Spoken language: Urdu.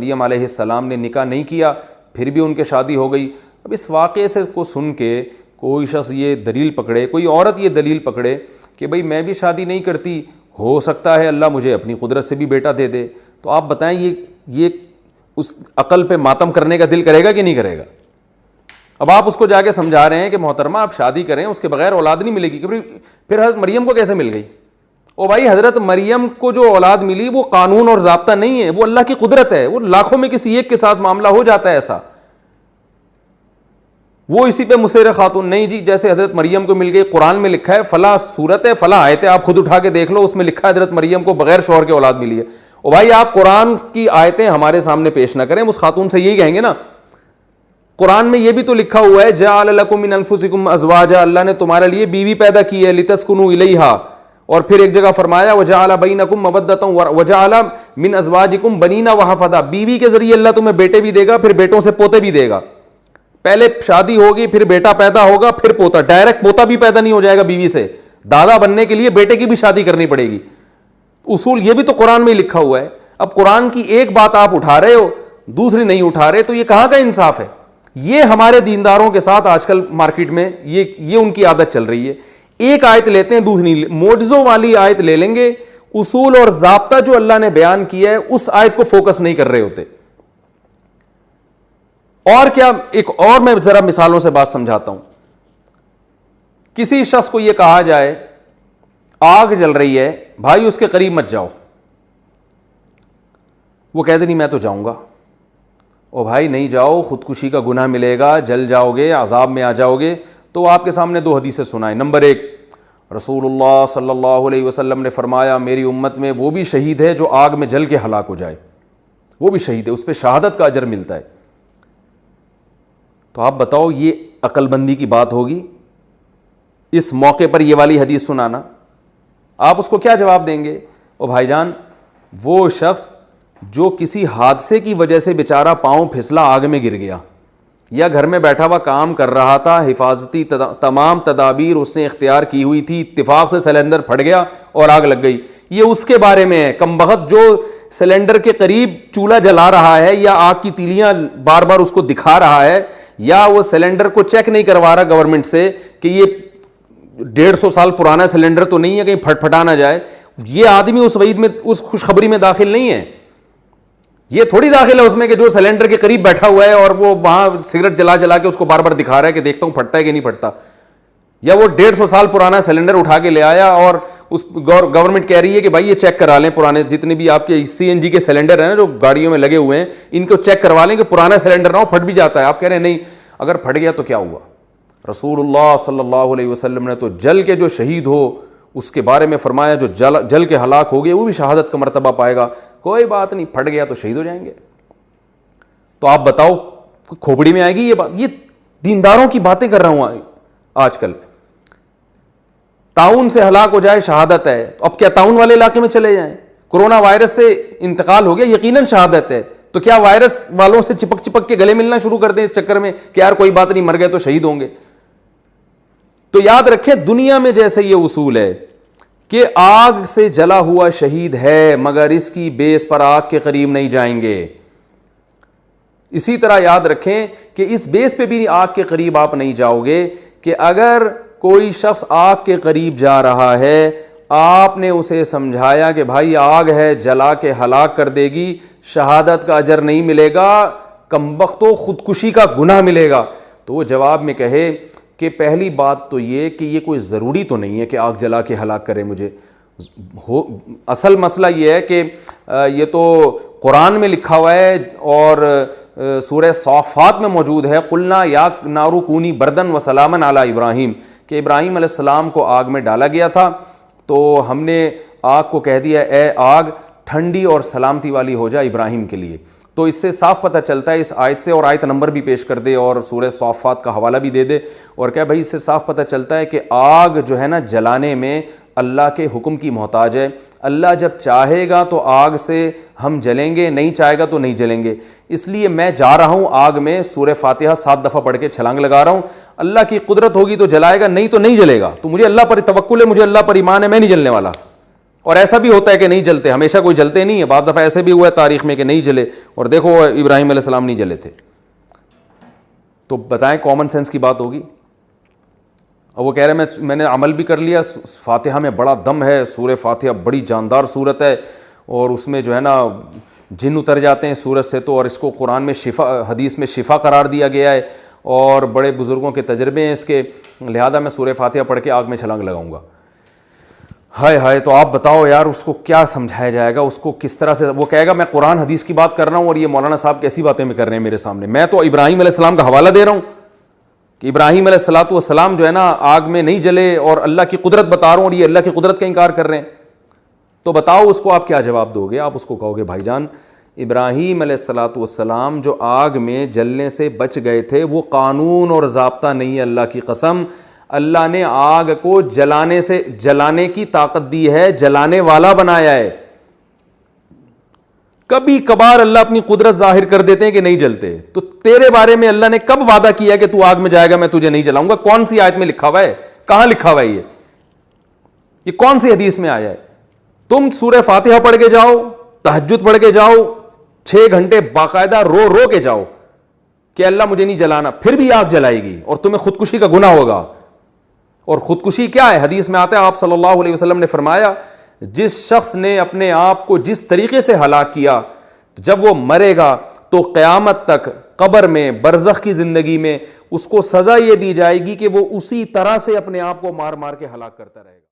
مریم علیہ السلام نے نکاح نہیں کیا پھر بھی ان کے شادی ہو گئی. اب اس واقعے سے کو سن کے کوئی شخص یہ دلیل پکڑے, کوئی عورت یہ دلیل پکڑے کہ بھئی میں بھی شادی نہیں کرتی, ہو سکتا ہے اللہ مجھے اپنی قدرت سے بھی بیٹا دے دے, تو آپ بتائیں یہ اس عقل پہ ماتم کرنے کا دل کرے گا کہ نہیں کرے گا؟ اب آپ اس کو جا کے سمجھا رہے ہیں کہ محترمہ آپ شادی کریں, اس کے بغیر اولاد نہیں ملے گی. پھر حضرت مریم کو کیسے مل گئی؟ او بھائی, حضرت مریم کو جو اولاد ملی وہ قانون اور ضابطہ نہیں ہے, وہ اللہ کی قدرت ہے. وہ لاکھوں میں کسی ایک کے ساتھ معاملہ ہو جاتا ہے ایسا, وہ اسی پہ مصر خاتون نہیں جی. جیسے حضرت مریم کو مل گئی, قرآن میں لکھا ہے فلاں صورت ہے فلاں آیت ہے, آپ خود اٹھا کے دیکھ لو, اس میں لکھا ہے حضرت مریم کو بغیر شوہر کے اولاد ملی ہے. او بھائی, آپ قرآن کی آیتیں ہمارے سامنے پیش نہ کریں, اس خاتون سے یہی کہیں گے نا قرآن میں یہ بھی تو لکھا ہوا ہے جعل لکم من انفسکم ازواجا, اللہ نے تمہارے لیے بیوی پیدا کی ہے, لتسکنوا الیہا, اور پھر ایک جگہ فرمایا وجعل بینکم مودۃ وجعل من ازواجکم بنین وحفظا, بیوی کے ذریعے اللہ تمہیں بیٹے بھی دے گا, پھر بیٹوں سے پوتے بھی دے گا. پہلے شادی ہوگی, پھر بیٹا پیدا ہوگا, پھر پوتا. ڈائریکٹ پوتا بھی پیدا نہیں ہو جائے گا بیوی سے, دادا بننے کے لیے بیٹے کی بھی شادی کرنی پڑے گی. اصول یہ بھی تو قرآن میں ہی لکھا ہوا ہے. اب قرآن کی ایک بات آپ اٹھا رہے ہو, دوسری نہیں اٹھا رہے, تو یہ کہاں کا انصاف ہے؟ یہ ہمارے دینداروں کے ساتھ آج کل مارکیٹ میں یہ ان کی عادت چل رہی ہے. ایک آیت لیتے ہیں, دوسری معجزوں والی آیت لے لیں گے, اصول اور ضابطہ جو اللہ نے بیان کیا ہے اس آیت کو فوکس نہیں کر رہے ہوتے. اور کیا, ایک اور میں ذرا مثالوں سے بات سمجھاتا ہوں. کسی شخص کو یہ کہا جائے آگ جل رہی ہے, بھائی اس کے قریب مت جاؤ, وہ کہتے نہیں میں تو جاؤں گا. او بھائی نہیں جاؤ, خودکشی کا گناہ ملے گا, جل جاؤ گے, عذاب میں آ جاؤ گے. تو آپ کے سامنے دو حدیثیں سنائیں. نمبر 1, رسول اللہ صلی اللہ علیہ وسلم نے فرمایا میری امت میں وہ بھی شہید ہے جو آگ میں جل کے ہلاک ہو جائے, وہ بھی شہید ہے, اس پہ شہادت کا اجر ملتا ہے. تو آپ بتاؤ یہ عقل بندی کی بات ہوگی اس موقع پر یہ والی حدیث سنانا؟ آپ اس کو کیا جواب دیں گے؟ او بھائی جان, وہ شخص جو کسی حادثے کی وجہ سے بیچارہ پاؤں پھسلا, آگ میں گر گیا, یا گھر میں بیٹھا ہوا کام کر رہا تھا, حفاظتی تمام تدابیر اس نے اختیار کی ہوئی تھی, اتفاق سے سلنڈر پھٹ گیا اور آگ لگ گئی, یہ اس کے بارے میں ہے. کمبخت جو سلنڈر کے قریب چولہا جلا رہا ہے یا آگ کی تیلیاں بار بار اس کو دکھا رہا ہے, یا وہ سلنڈر کو چیک نہیں کروا رہا گورنمنٹ سے کہ یہ 150 سال پرانا سلنڈر تو نہیں ہے کہیں پھٹ پھٹا نہ جائے, یہ آدمی اس وعید میں, اس خوشخبری میں داخل نہیں ہے. یہ تھوڑی داخل ہے اس میں کہ جو سلنڈر کے قریب بیٹھا ہوا ہے اور وہ وہاں سگریٹ جلا جلا کے اس کو بار بار دکھا رہا ہے کہ دیکھتا ہوں پھٹتا ہے کہ نہیں پھٹتا, یا وہ 150 سال پرانا سلنڈر اٹھا کے لے آیا اور اس گورنمنٹ کہہ رہی ہے کہ بھائی یہ چیک کرا لیں پرانے جتنے بھی آپ کے CNG کے سلنڈر ہیں نا جو گاڑیوں میں لگے ہوئے ہیں, ان کو چیک کروا لیں کہ پرانا سلنڈر نہ ہو, پھٹ بھی جاتا ہے. آپ کہہ رہے ہیں نہیں, اگر پھٹ گیا تو کیا ہوا؟ رسول اللہ صلی اللہ علیہ وسلم نے تو جل کے جو شہید ہو اس کے بارے میں فرمایا جو جل کے ہلاک ہو گئے وہ بھی شہادت کا مرتبہ پائے گا. کوئی بات نہیں, پھٹ گیا تو شہید ہو جائیں گے. تو آپ بتاؤ کھوپڑی میں آئے گی یہ بات؟ یہ دینداروں کی باتیں کر رہا ہوں آج کل. طاعون سے ہلاک ہو جائے شہادت ہے, اب کیا طاعون والے علاقے میں چلے جائیں؟ کرونا وائرس سے انتقال ہو گیا, یقیناً شہادت ہے, تو کیا وائرس والوں سے چپک چپک کے گلے ملنا شروع کر دیں اس چکر میں کہ یار کوئی بات نہیں, مر گئے تو شہید ہوں گے؟ تو یاد رکھیں دنیا میں جیسے یہ اصول ہے کہ آگ سے جلا ہوا شہید ہے مگر اس کی بیس پر آگ کے قریب نہیں جائیں گے, اسی طرح یاد رکھیں کہ اس بیس پہ بھی آگ کے قریب آپ نہیں جاؤ گے کہ اگر کوئی شخص آگ کے قریب جا رہا ہے, آپ نے اسے سمجھایا کہ بھائی آگ ہے جلا کے ہلاک کر دے گی, شہادت کا اجر نہیں ملے گا, کمبختو خودکشی کا گناہ ملے گا, تو وہ جواب میں کہے کہ پہلی بات تو یہ کہ یہ کوئی ضروری تو نہیں ہے کہ آگ جلا کے ہلاک کرے مجھے. اصل مسئلہ یہ ہے کہ یہ تو قرآن میں لکھا ہوا ہے اور سورہ صافات میں موجود ہے, قلنا یا نارو کونی بردن و سلامن علی ابراہیم, کہ ابراہیم علیہ السلام کو آگ میں ڈالا گیا تھا تو ہم نے آگ کو کہہ دیا اے آگ ٹھنڈی اور سلامتی والی ہو جا ابراہیم کے لیے. تو اس سے صاف پتہ چلتا ہے اس آیت سے, اور آیت نمبر بھی پیش کر دے اور سورہ صافات کا حوالہ بھی دے دے, اور کیا بھائی اس سے صاف پتہ چلتا ہے کہ آگ جو ہے نا جلانے میں اللہ کے حکم کی محتاج ہے. اللہ جب چاہے گا تو آگ سے ہم جلیں گے, نہیں چاہے گا تو نہیں جلیں گے. اس لیے میں جا رہا ہوں آگ میں, سورہ فاتحہ 7 دفعہ پڑھ کے چھلانگ لگا رہا ہوں, اللہ کی قدرت ہوگی تو جلائے گا, نہیں تو نہیں جلے گا. تو مجھے اللہ پر توکل ہے, مجھے اللہ پر ایمان ہے, میں نہیں جلنے والا. اور ایسا بھی ہوتا ہے کہ نہیں جلتے, ہمیشہ کوئی جلتے نہیں ہے, بعض دفعہ ایسے بھی ہوا ہے تاریخ میں کہ نہیں جلے, اور دیکھو ابراہیم علیہ السلام نہیں جلے تھے. تو بتائیں کامن سینس کی بات ہوگی. اور وہ کہہ رہے ہیں میں نے عمل بھی کر لیا, فاتحہ میں بڑا دم ہے, سورہ فاتحہ بڑی جاندار صورت ہے, اور اس میں جو ہے نا جن اتر جاتے ہیں سورت سے, تو اور اس کو قرآن میں شفا, حدیث میں شفا قرار دیا گیا ہے, اور بڑے بزرگوں کے تجربے ہیں اس کے, لہذا میں سورہ فاتحہ پڑھ کے آگ میں چھلانگ لگاؤں گا. ہائے ہائے, تو آپ بتاؤ یار اس کو کیا سمجھایا جائے گا, اس کو کس طرح سے, وہ کہے گا میں قرآن حدیث کی بات کر رہا ہوں اور یہ مولانا صاحب کیسی باتیں میں کر رہے ہیں میرے سامنے, میں تو ابراہیم علیہ السلام کا حوالہ دے رہا ہوں کہ ابراہیم علیہ السلام جو ہے نا آگ میں نہیں جلے, اور اللہ کی قدرت بتا رہا ہوں اور یہ اللہ کی قدرت کا انکار کر رہے ہیں. تو بتاؤ اس کو آپ کیا جواب دو گے؟ آپ اس کو کہو گے بھائی جان ابراہیم علیہ السلام جو آگ میں جلنے سے بچ گئے تھے وہ قانون اور ضابطہ نہیں ہے, اللہ کی قسم. اللہ نے آگ کو جلانے کی طاقت دی ہے, جلانے والا بنایا ہے. کبھی کبھار اللہ اپنی قدرت ظاہر کر دیتے ہیں کہ نہیں جلتے. تو تیرے بارے میں اللہ نے کب وعدہ کیا ہے کہ تو آگ میں جائے گا میں تجھے نہیں جلاؤں گا؟ کون سی آیت میں لکھا ہوا ہے؟ کہاں لکھا ہوا ہے یہ کون سی حدیث میں آیا ہے؟ تم سورہ فاتحہ پڑھ کے جاؤ, تہجد پڑھ کے جاؤ, 6 گھنٹے باقاعدہ رو رو کے جاؤ کہ اللہ مجھے نہیں جلانا, پھر بھی آگ جلائے گی اور تمہیں خودکشی کا گناہ ہوگا. اور خودکشی کیا ہے؟ حدیث میں آتا ہے, آپ صلی اللہ علیہ وسلم نے فرمایا جس شخص نے اپنے آپ کو جس طریقے سے ہلاک کیا, جب وہ مرے گا تو قیامت تک قبر میں برزخ کی زندگی میں اس کو سزا یہ دی جائے گی کہ وہ اسی طرح سے اپنے آپ کو مار مار کے ہلاک کرتا رہے گا.